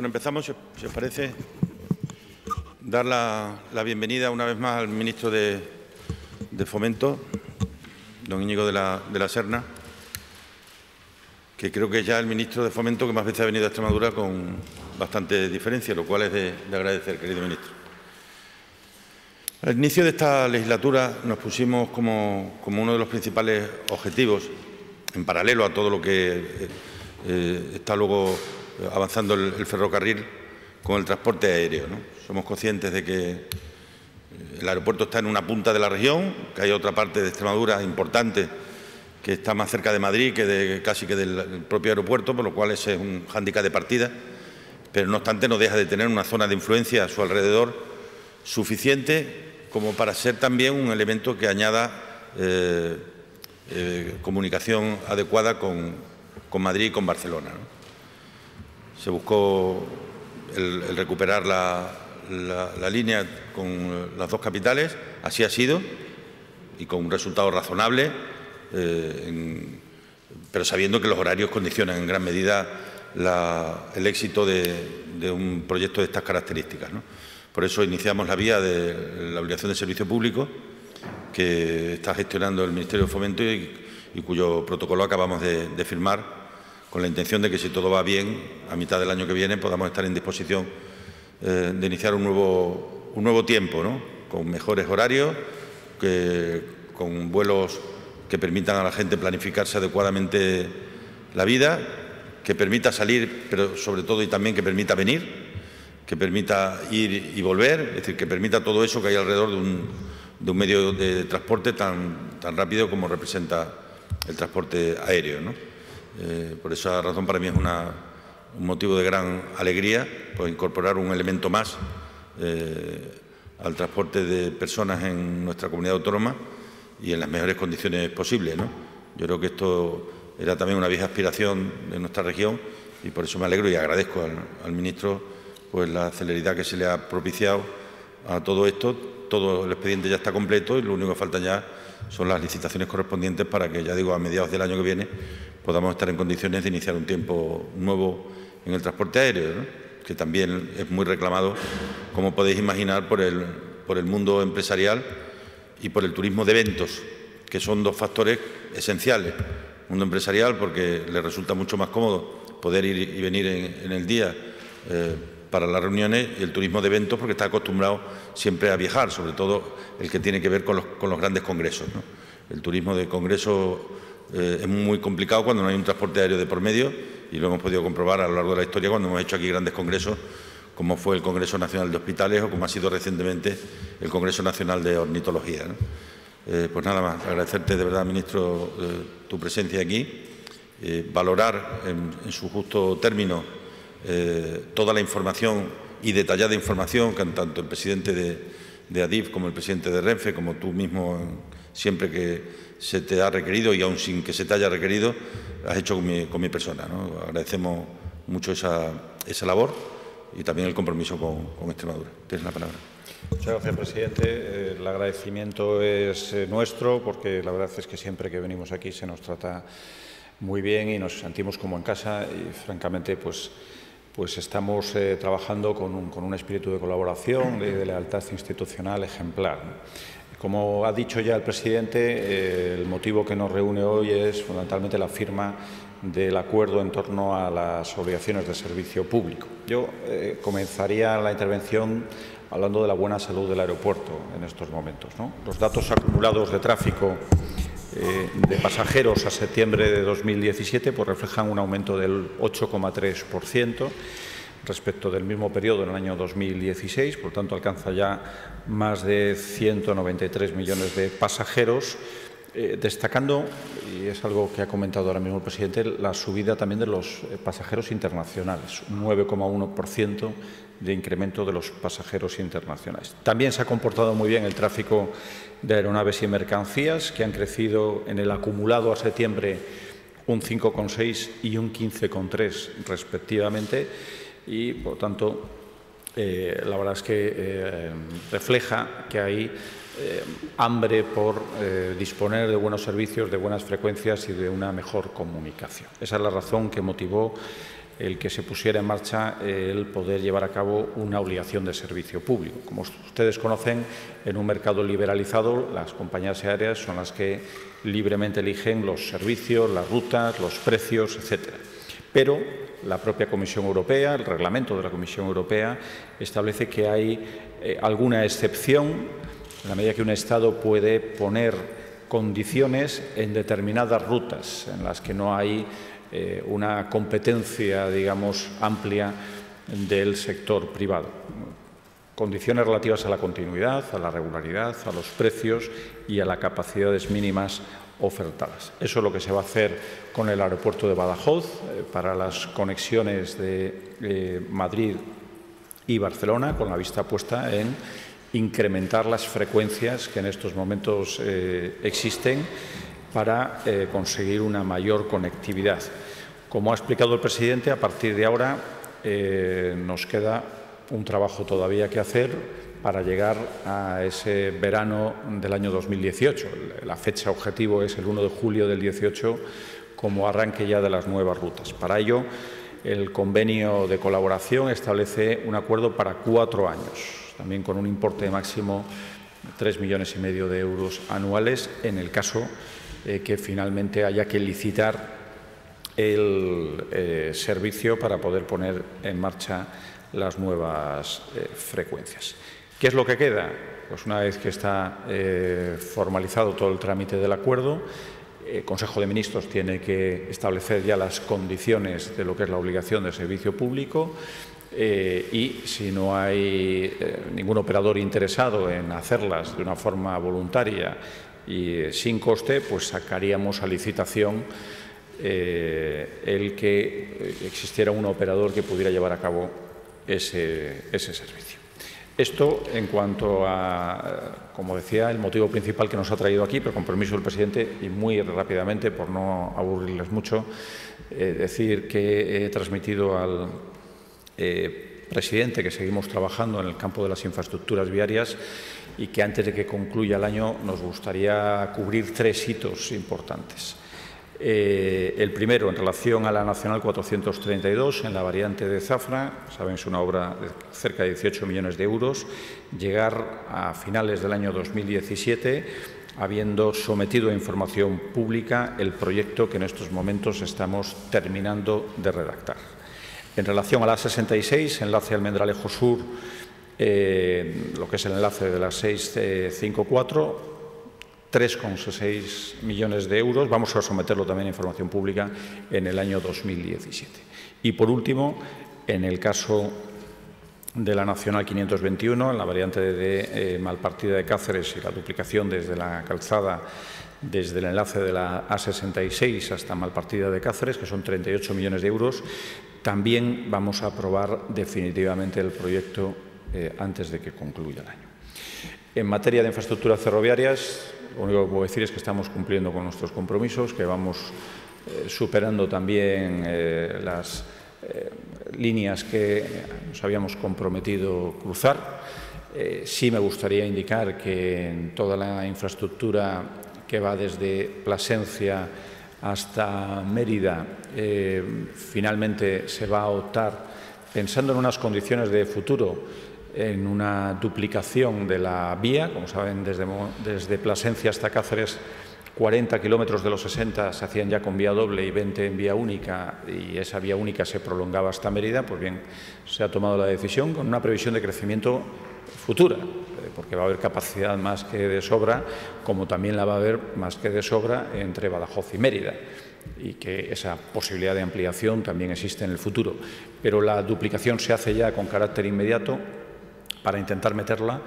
Bueno, empezamos, si os parece, dar la bienvenida una vez más al ministro de Fomento, don Íñigo de la Serna, que creo que es ya el ministro de Fomento que más veces ha venido a Extremadura con bastante diferencia, lo cual es de agradecer, querido ministro. Al inicio de esta legislatura nos pusimos como uno de los principales objetivos, en paralelo a todo lo que está luego avanzando el ferrocarril, con el transporte aéreo, ¿no? Somos conscientes de que el aeropuerto está en una punta de la región, que hay otra parte de Extremadura importante que está más cerca de Madrid casi que del propio aeropuerto, por lo cual ese es un hándicap de partida, pero no obstante no deja de tener una zona de influencia a su alrededor suficiente como para ser también un elemento que añada comunicación adecuada con Madrid y con Barcelona, ¿no? Se buscó el recuperar la línea con las dos capitales, así ha sido, y con un resultado razonable, pero sabiendo que los horarios condicionan en gran medida el éxito de un proyecto de estas características, ¿no? Por eso iniciamos la vía de la obligación de servicio público que está gestionando el Ministerio de Fomento y cuyo protocolo acabamos de firmar, con la intención de que, si todo va bien, a mitad del año que viene podamos estar en disposición de iniciar un nuevo tiempo, ¿no? Con mejores horarios, con vuelos que permitan a la gente planificarse adecuadamente la vida, que permita salir, pero sobre todo y también que permita venir, que permita ir y volver, es decir, que permita todo eso que hay alrededor de un medio de transporte tan rápido como representa el transporte aéreo, ¿no? Por esa razón, para mí es un motivo de gran alegría, pues, incorporar un elemento más al transporte de personas en nuestra comunidad autónoma y en las mejores condiciones posibles, ¿no? Yo creo que esto era también una vieja aspiración de nuestra región y por eso me alegro y agradezco al ministro pues la celeridad que se le ha propiciado a todo esto. Todo el expediente ya está completo y lo único que falta ya son las licitaciones correspondientes para que, ya digo, a mediados del año que viene podamos estar en condiciones de iniciar un tiempo nuevo en el transporte aéreo, ¿no? Que también es muy reclamado, como podéis imaginar, por el mundo empresarial y por el turismo de eventos, que son dos factores esenciales. El mundo empresarial, porque le resulta mucho más cómodo poder ir y venir en el día para las reuniones, y el turismo de eventos porque está acostumbrado siempre a viajar, sobre todo el que tiene que ver con los grandes congresos, ¿no? El turismo de congreso es muy complicado cuando no hay un transporte aéreo de por medio, y lo hemos podido comprobar a lo largo de la historia cuando hemos hecho aquí grandes congresos, como fue el Congreso Nacional de Hospitales o como ha sido recientemente el Congreso Nacional de Ornitología, ¿no? Pues nada más, agradecerte de verdad, ministro, tu presencia aquí, valorar en su justo término toda la información y detallada información que tanto el presidente de Adif como el presidente de Renfe, como tú mismo, siempre que se te ha requerido y aun sin que se te haya requerido, has hecho con mi persona, ¿no? Agradecemos mucho esa labor y también el compromiso con Extremadura. Tienes la palabra. Muchas gracias, presidente. El agradecimiento es nuestro, porque la verdad es que siempre que venimos aquí se nos trata muy bien y nos sentimos como en casa y, francamente, pues estamos trabajando con un espíritu de colaboración, de lealtad institucional ejemplar, ¿no? Como ha dicho ya el presidente, el motivo que nos reúne hoy es fundamentalmente la firma del acuerdo en torno a las obligaciones de servicio público. Yo comenzaría la intervención hablando de la buena salud del aeropuerto en estos momentos, ¿no? Los datos acumulados de tráfico de pasajeros a septiembre de 2017 pues reflejan un aumento del 8,3% respecto del mismo periodo en el año 2016, por tanto alcanza ya más de 193 millones de pasajeros, destacando, y es algo que ha comentado ahora mismo el presidente, la subida también de los pasajeros internacionales, un 9,1% de incremento de los pasajeros internacionales. También se ha comportado muy bien el tráfico de aeronaves y mercancías, que han crecido en el acumulado a septiembre un 5,6 y un 15,3 respectivamente, y por tanto la verdad es que refleja que hay hambre por disponer de buenos servicios, de buenas frecuencias y de una mejor comunicación. Esa es la razón que motivó el que se pusiera en marcha el poder llevar a cabo una obligación de servicio público. Como ustedes conocen, en un mercado liberalizado, las compañías aéreas son las que libremente eligen los servicios, las rutas, los precios, etcétera. Pero la propia Comisión Europea, el reglamento de la Comisión Europea, establece que hay alguna excepción en la medida que un Estado puede poner condiciones en determinadas rutas en las que no hay una competencia, digamos, amplia del sector privado. Condiciones relativas a la continuidad, a la regularidad, a los precios y a las capacidades mínimas ofertadas. Eso es lo que se va a hacer con el aeropuerto de Badajoz para las conexiones de Madrid y Barcelona, con la vista puesta en incrementar las frecuencias que en estos momentos existen para conseguir una mayor conectividad. Como ha explicado el presidente, a partir de ahora nos queda un trabajo todavía que hacer para llegar a ese verano del año 2018. La fecha objetivo es el 1 de julio del 18 como arranque ya de las nuevas rutas. Para ello, el convenio de colaboración establece un acuerdo para 4 años, también con un importe máximo de 3,5 millones de euros anuales en el caso que finalmente haya que licitar el servicio para poder poner en marcha las nuevas frecuencias. ¿Qué es lo que queda? Pues una vez que está formalizado todo el trámite del acuerdo, el Consejo de Ministros tiene que establecer ya las condiciones de lo que es la obligación de servicio público y si no hay ningún operador interesado en hacerlas de una forma voluntaria y sin coste, pues sacaríamos a licitación el que existiera un operador que pudiera llevar a cabo ese servicio. Esto en cuanto a, como decía, el motivo principal que nos ha traído aquí, pero con permiso del presidente y muy rápidamente, por no aburrirles mucho, decir que he transmitido al presidente que seguimos trabajando en el campo de las infraestructuras viarias y que antes de que concluya el año nos gustaría cubrir 3 hitos importantes. El primero, en relación a la Nacional 432, en la variante de Zafra, saben, es una obra de cerca de 18 millones de euros, llegar a finales del año 2017, habiendo sometido a información pública el proyecto que en estos momentos estamos terminando de redactar. En relación a la A66, enlace Almendralejo Sur, lo que es el enlace de la 654, 3,6 millones de euros. Vamos a someterlo también a información pública en el año 2017. Y, por último, en el caso de la Nacional 521, en la variante de Malpartida de Cáceres y la duplicación desde la calzada, desde el enlace de la A66 hasta Malpartida de Cáceres, que son 38 millones de euros, también vamos a aprobar definitivamente el proyecto antes de que concluya el año. En materia de infraestructuras ferroviarias, lo único que puedo decir es que estamos cumpliendo con nuestros compromisos, que vamos superando también las líneas que nos habíamos comprometido cruzar. Sí me gustaría indicar que en toda la infraestructura que va desde Plasencia hasta Mérida, finalmente se va a optar, pensando en unas condiciones de futuro, en una duplicación de la vía. Como saben, desde Plasencia hasta Cáceres, 40 kilómetros de los 60 se hacían ya con vía doble y 20 en vía única, y esa vía única se prolongaba hasta Mérida. Pues bien, se ha tomado la decisión con una previsión de crecimiento futura, porque va a haber capacidad más que de sobra, como también la va a haber más que de sobra entre Badajoz y Mérida, y que esa posibilidad de ampliación también existe en el futuro. Pero la duplicación se hace ya con carácter inmediato para intentar meterla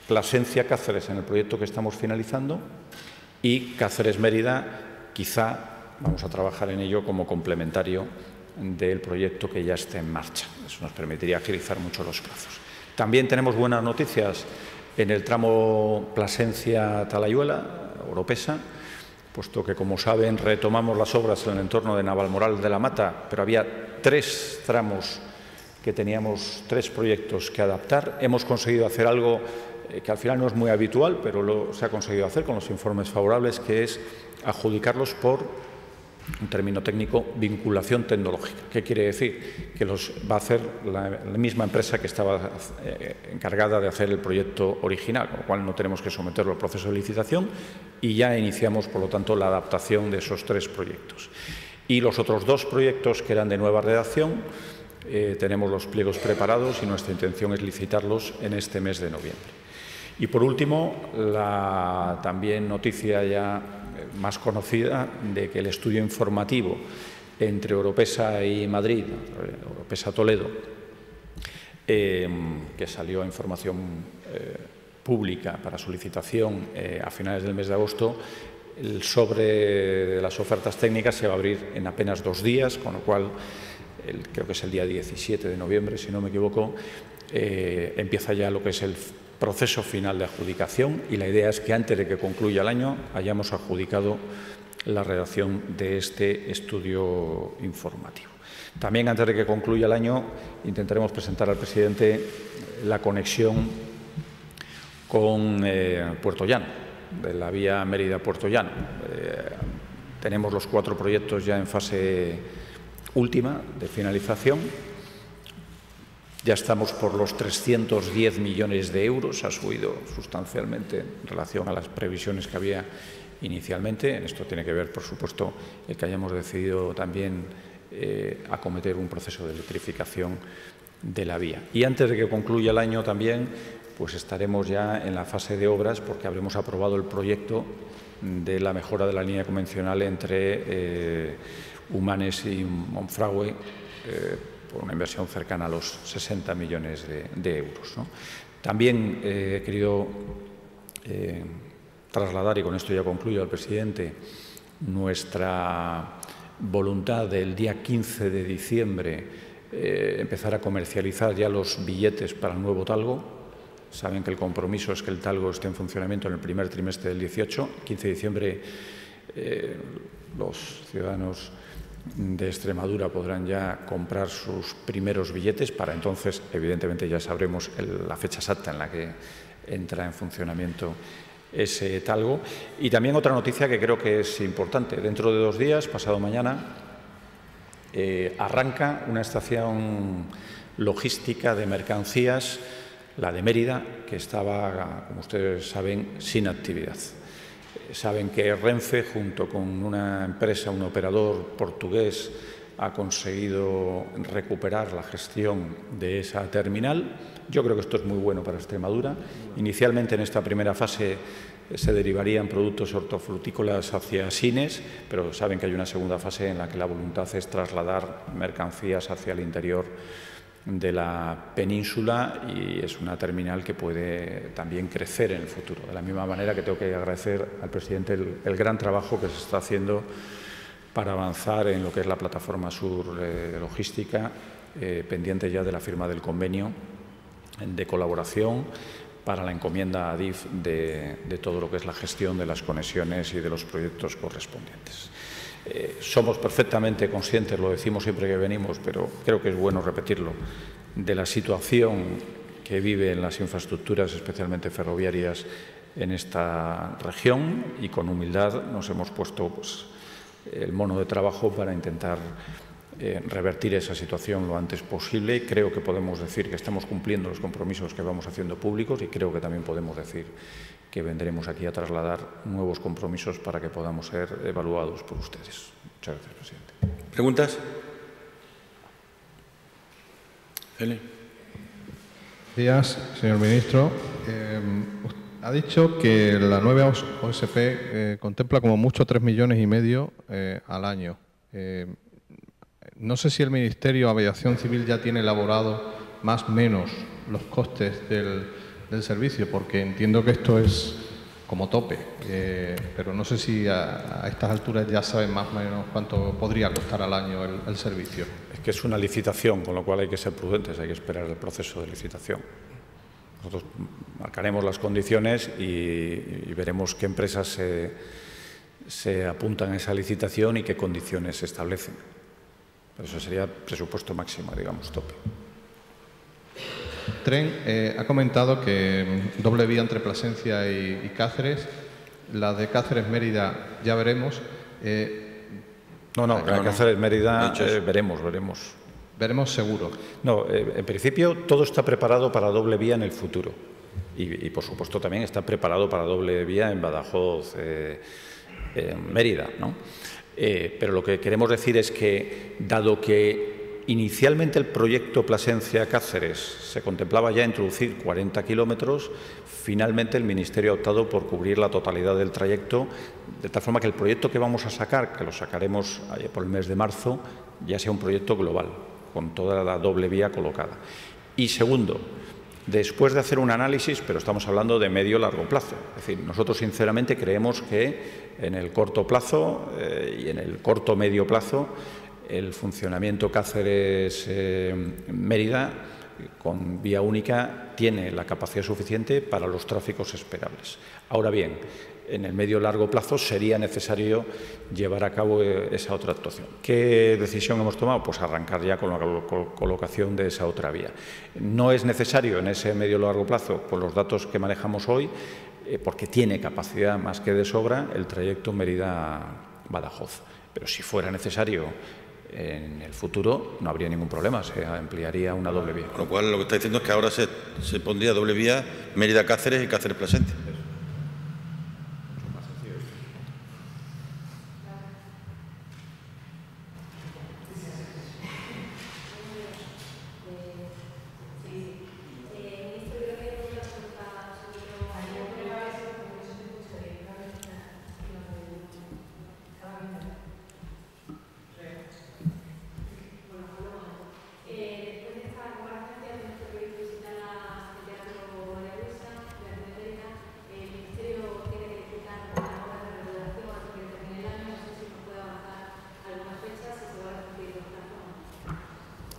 Plasencia-Cáceres en el proyecto que estamos finalizando y Cáceres-Mérida, quizá vamos a trabajar en ello como complementario del proyecto que ya esté en marcha. Eso nos permitiría agilizar mucho los plazos. También tenemos buenas noticias en el tramo Plasencia-Talayuela, Oropesa, puesto que, como saben, retomamos las obras en el entorno de Navalmoral de la Mata, pero había 3 tramos que teníamos 3 proyectos que adaptar. Hemos conseguido hacer algo que al final no es muy habitual, pero se ha conseguido hacer con los informes favorables, que es adjudicarlos por un término técnico, vinculación tecnológica. ¿Qué quiere decir? Que los va a hacer la misma empresa que estaba encargada de hacer el proyecto original, con lo cual no tenemos que someterlo al proceso de licitación y ya iniciamos, por lo tanto, la adaptación de esos 3 proyectos. Y los otros 2 proyectos que eran de nueva redacción, tenemos los pliegos preparados y nuestra intención es licitarlos en este mes de noviembre. Y por último, la también noticia ya más conocida de que el estudio informativo entre Oropesa y Madrid, Oropesa Toledo, que salió a información pública para su licitación a finales del mes de agosto, el sobre de las ofertas técnicas se va a abrir en apenas 2 días, con lo cual, creo que es el día 17 de noviembre, si no me equivoco, empieza ya lo que es el proceso final de adjudicación y la idea es que antes de que concluya el año hayamos adjudicado la redacción de este estudio informativo. También antes de que concluya el año intentaremos presentar al presidente la conexión con Puerto Llano, de la vía Mérida-Puerto Llano. Tenemos los 4 proyectos ya en fase última de finalización. Ya estamos por los 310 millones de euros, ha subido sustancialmente en relación a las previsiones que había inicialmente. Esto tiene que ver, por supuesto, el que hayamos decidido también acometer un proceso de electrificación de la vía. Y antes de que concluya el año también, pues estaremos ya en la fase de obras porque habremos aprobado el proyecto de la mejora de la línea convencional entre Humanes y Monfragüe, por una inversión cercana a los 60 millones de euros, ¿no? También he querido trasladar, y con esto ya concluyo, al presidente, nuestra voluntad del día 15 de diciembre empezar a comercializar ya los billetes para el nuevo Talgo. Saben que el compromiso es que el Talgo esté en funcionamiento en el primer trimestre del 18. 15 de diciembre los ciudadanos de Extremadura podrán ya comprar sus primeros billetes. Para entonces, evidentemente, ya sabremos la fecha exacta en la que entra en funcionamiento ese Talgo. Y también otra noticia que creo que es importante. Dentro de 2 días, pasado mañana, arranca una estación logística de mercancías, la de Mérida, que estaba, como ustedes saben, sin actividad. Saben que Renfe, junto con una empresa, un operador portugués, ha conseguido recuperar la gestión de esa terminal. Yo creo que esto es muy bueno para Extremadura. Inicialmente, en esta primera fase, se derivarían productos hortofrutícolas hacia Sines, pero saben que hay una segunda fase en la que la voluntad es trasladar mercancías hacia el interior de la península y es una terminal que puede también crecer en el futuro. De la misma manera que tengo que agradecer al presidente el gran trabajo que se está haciendo para avanzar en lo que es la plataforma sur logística, pendiente ya de la firma del convenio de colaboración para la encomienda a ADIF de todo lo que es la gestión de las conexiones y de los proyectos correspondientes. Somos perfectamente conscientes, lo decimos siempre que venimos, pero creo que es bueno repetirlo, de la situación que viven las infraestructuras, especialmente ferroviarias, en esta región y con humildad nos hemos puesto pues, el mono de trabajo para intentar revertir esa situación lo antes posible. Y creo que podemos decir que estamos cumpliendo los compromisos que vamos haciendo públicos y creo que también podemos decir que vendremos aquí a trasladar nuevos compromisos para que podamos ser evaluados por ustedes. Muchas gracias, presidente. ¿Preguntas? Buenos días, señor ministro. Ha dicho que la nueva OSP contempla como mucho 3,5 millones al año. No sé si el Ministerio de Aviación Civil ya tiene elaborado más o menos los costes del servicio, porque entiendo que esto es como tope, pero no sé si a estas alturas ya saben más o menos cuánto podría costar al año el servicio. Es que es una licitación, con lo cual hay que ser prudentes, hay que esperar el proceso de licitación. Nosotros marcaremos las condiciones y veremos qué empresas se apuntan a esa licitación y qué condiciones se establecen. Pero eso sería presupuesto máximo, digamos, tope. Tren, ha comentado que doble vía entre Plasencia y Cáceres. La de Cáceres-Mérida ya veremos. No, Gran Cáceres, Mérida, veremos. Veremos seguro. No, en principio todo está preparado para doble vía en el futuro. Y por supuesto también está preparado para doble vía en Badajoz, en Mérida, ¿no? Pero lo que queremos decir es que, dado que inicialmente el proyecto Plasencia-Cáceres se contemplaba ya introducir 40 kilómetros, finalmente el Ministerio ha optado por cubrir la totalidad del trayecto, de tal forma que el proyecto que vamos a sacar, que lo sacaremos por el mes de marzo, ya sea un proyecto global, con toda la doble vía colocada. Y segundo, después de hacer un análisis, pero estamos hablando de medio-largo plazo. Es decir, nosotros sinceramente creemos que en el corto plazo y en el corto-medio plazo el funcionamiento Cáceres-Mérida con vía única tiene la capacidad suficiente para los tráficos esperables. Ahora bien, en el medio-largo plazo sería necesario llevar a cabo esa otra actuación. ¿Qué decisión hemos tomado? Pues arrancar ya con la colocación de esa otra vía. No es necesario en ese medio-largo plazo, por los datos que manejamos hoy, porque tiene capacidad más que de sobra el trayecto Mérida-Badajoz. Pero si fuera necesario en el futuro, no habría ningún problema, se ampliaría una doble vía. Con lo cual, lo que está diciendo es que ahora se pondría doble vía Mérida-Cáceres y Cáceres-Plasencia.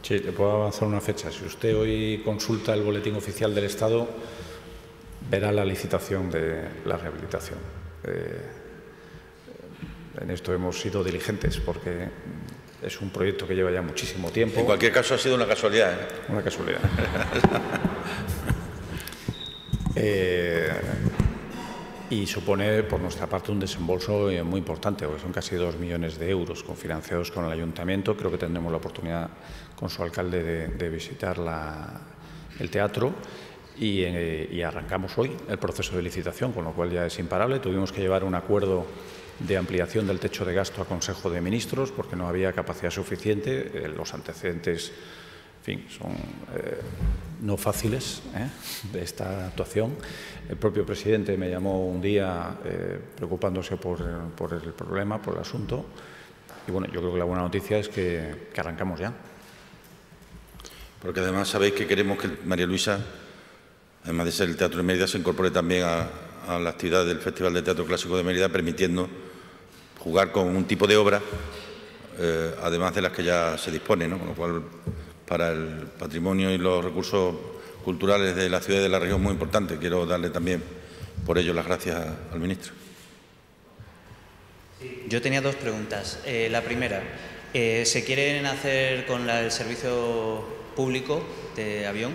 Sí, le puedo avanzar una fecha. Si usted hoy consulta el Boletín Oficial del Estado, verá la licitación de la rehabilitación. En esto hemos sido diligentes porque es un proyecto que lleva ya muchísimo tiempo. En cualquier caso ha sido una casualidad, ¿eh? Una casualidad. Y supone, por nuestra parte, un desembolso muy importante, porque son casi 2 millones de euros cofinanciados con el Ayuntamiento. Creo que tendremos la oportunidad con su alcalde de visitar el teatro y arrancamos hoy el proceso de licitación, con lo cual ya es imparable. Tuvimos que llevar un acuerdo de ampliación del techo de gasto a Consejo de Ministros porque no había capacidad suficiente. Los antecedentes, en fin, son no fáciles de esta actuación. El propio presidente me llamó un día preocupándose por el problema, por el asunto. Y bueno, yo creo que la buena noticia es que arrancamos ya. Porque además sabéis que queremos que María Luisa, además de ser el Teatro de Mérida, se incorpore también a la actividad del Festival de Teatro Clásico de Mérida, permitiendo jugar con un tipo de obra, además de las que ya se dispone, ¿no? Con lo cual, para el patrimonio y los recursos culturales de la ciudad y de la región es muy importante. Quiero darle también por ello las gracias al ministro. Yo tenía 2 preguntas. La primera, ¿se quieren hacer con el servicio público de avión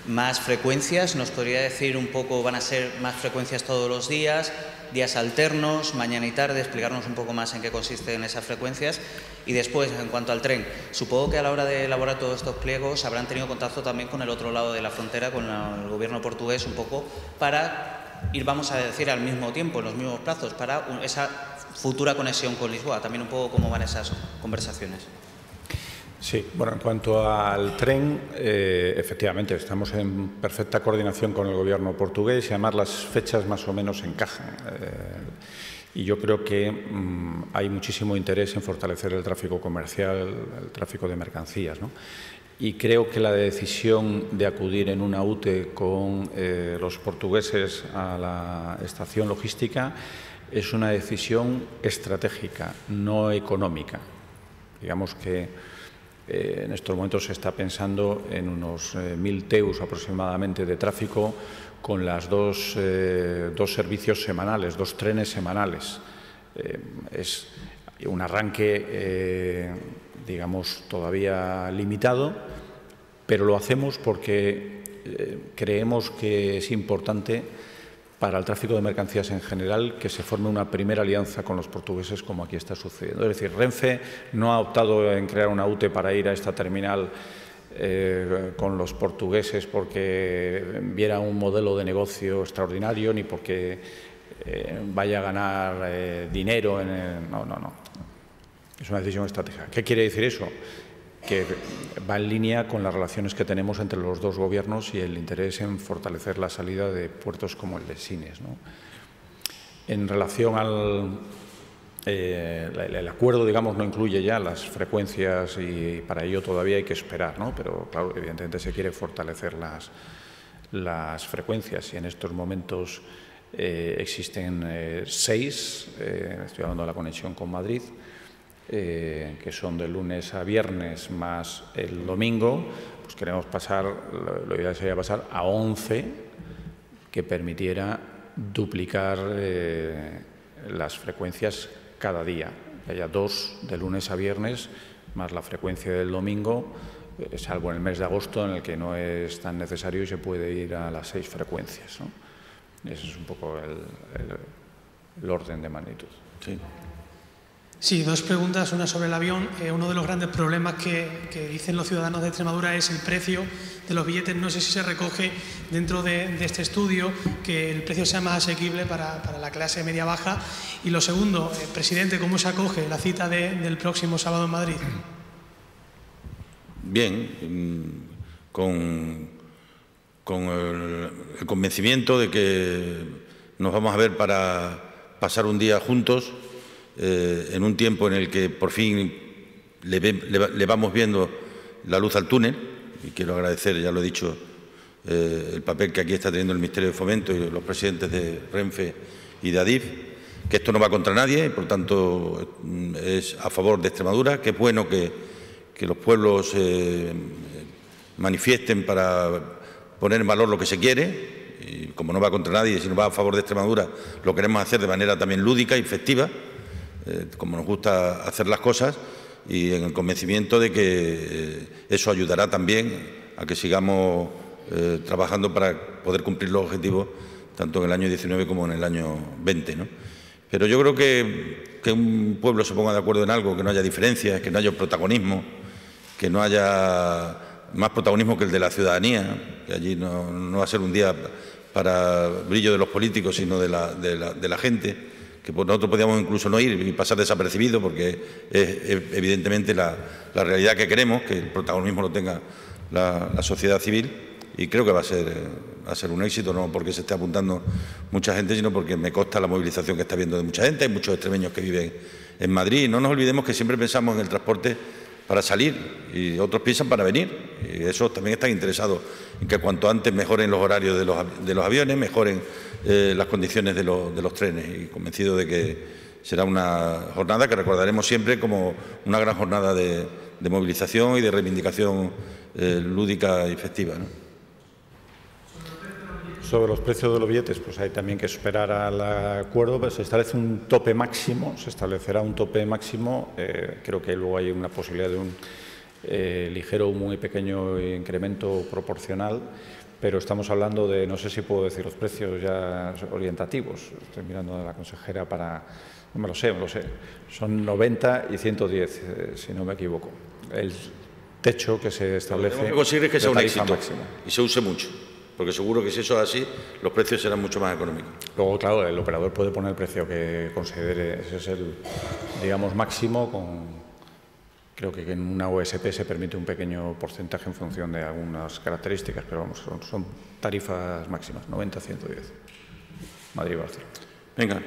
más frecuencias? ¿Nos podría decir un poco, van a ser más frecuencias todos los días, días alternos, mañana y tarde? Explicarnos un poco más en qué consisten esas frecuencias. Y después, en cuanto al tren, supongo que a la hora de elaborar todos estos pliegos habrán tenido contacto también con el otro lado de la frontera, con el gobierno portugués, un poco para ir, vamos a decir, al mismo tiempo, en los mismos plazos, para esa futura conexión con Lisboa. También un poco cómo van esas conversaciones. Sí, bueno, en cuanto al tren, efectivamente, estamos en perfecta coordinación con el gobierno portugués y además las fechas más o menos encajan. Y yo creo que hay muchísimo interés en fortalecer el tráfico comercial, el tráfico de mercancías, ¿no? Y creo que la decisión de acudir en una UTE con los portugueses a la estación logística es una decisión estratégica, no económica. Digamos que en estos momentos se está pensando en unos 1.000 TEUs aproximadamente de tráfico con las dos servicios semanales, 2 trenes semanales. Es un arranque, digamos, todavía limitado, pero lo hacemos porque creemos que es importante para el tráfico de mercancías en general, que se forme una primera alianza con los portugueses, como aquí está sucediendo. Es decir, Renfe no ha optado en crear una UTE para ir a esta terminal con los portugueses porque viera un modelo de negocio extraordinario, ni porque vaya a ganar dinero. No. Es una decisión estratégica. ¿Qué quiere decir eso? Que va en línea con las relaciones que tenemos entre los dos gobiernos y el interés en fortalecer la salida de puertos como el de Sines, ¿no? En relación al el acuerdo, digamos, no incluye ya las frecuencias y para ello todavía hay que esperar, ¿no? Pero, claro, evidentemente se quiere fortalecer las frecuencias y en estos momentos existen 6, estoy hablando de la conexión con Madrid, que son de lunes a viernes más el domingo. Pues queremos pasar, lo ideal sería pasar a 11, que permitiera duplicar las frecuencias cada día, que haya 2 de lunes a viernes más la frecuencia del domingo, salvo en el mes de agosto en el que no es tan necesario y se puede ir a las 6 frecuencias, ¿no? Ese es un poco el orden de magnitud. Sí. Sí, 2 preguntas, una sobre el avión. Uno de los grandes problemas que dicen los ciudadanos de Extremadura es el precio de los billetes. No sé si se recoge dentro de este estudio que el precio sea más asequible para la clase media-baja. Y lo segundo, presidente, ¿cómo se acoge la cita del próximo sábado en Madrid? Bien, con el convencimiento de que nos vamos a ver para pasar un día juntos, en un tiempo en el que por fin le vamos viendo la luz al túnel, y quiero agradecer, ya lo he dicho, el papel que aquí está teniendo el Ministerio de Fomento y los presidentes de Renfe y de Adif, que esto no va contra nadie y por tanto es a favor de Extremadura, que es bueno que los pueblos manifiesten para poner en valor lo que se quiere, y como no va contra nadie, sino va a favor de Extremadura, lo queremos hacer de manera también lúdica y festiva, como nos gusta hacer las cosas, y en el convencimiento de que eso ayudará también a que sigamos trabajando para poder cumplir los objetivos tanto en el año 19 como en el año 20, ¿no? Pero yo creo que un pueblo se ponga de acuerdo en algo, que no haya diferencias, que no haya protagonismo, que no haya más protagonismo que el de la ciudadanía, que allí no va a ser un día para brillo de los políticos, sino de la gente, que nosotros podíamos incluso no ir y pasar desapercibido, porque es evidentemente la realidad que queremos, que el protagonismo lo tenga la sociedad civil, y creo que va a ser un éxito, no porque se esté apuntando mucha gente, sino porque me consta la movilización que está habiendo de mucha gente. Hay muchos extremeños que viven en Madrid. No nos olvidemos que siempre pensamos en el transporte para salir y otros piensan para venir, y esos también están interesados en que cuanto antes mejoren los horarios de los aviones, mejoren las condiciones de los trenes, y convencido de que será una jornada que recordaremos siempre como una gran jornada de movilización y de reivindicación lúdica y festiva, ¿no? Sobre los precios de los billetes, pues hay también que esperar al acuerdo, pero se establece un tope máximo, se establecerá un tope máximo, creo que luego hay una posibilidad de un ligero, muy pequeño incremento proporcional, pero estamos hablando de, no sé si puedo decir los precios ya orientativos, estoy mirando a la consejera para, no me lo sé, son 90 y 110, si no me equivoco. El techo que se establece. Lo que conseguir es que sea un éxito máxima. Y se use mucho, porque seguro que si eso es así, los precios serán mucho más económicos. Luego, claro, el operador puede poner el precio que considere, ese es el, digamos, máximo. Creo que en una OSP se permite un pequeño porcentaje en función de algunas características, pero vamos, son tarifas máximas, 90, 110. Madrid-Barcelona. Venga.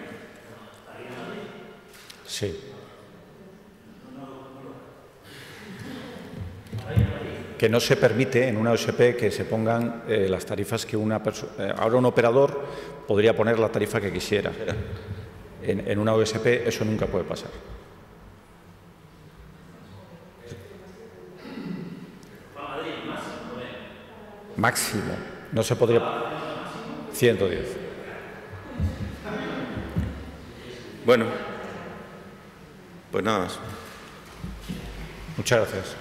Sí. Que no se permite en una OSP que se pongan las tarifas que una persona... ahora un operador podría poner la tarifa que quisiera. En una OSP eso nunca puede pasar. Máximo. No se podría... 110. Bueno, pues nada más. Muchas gracias.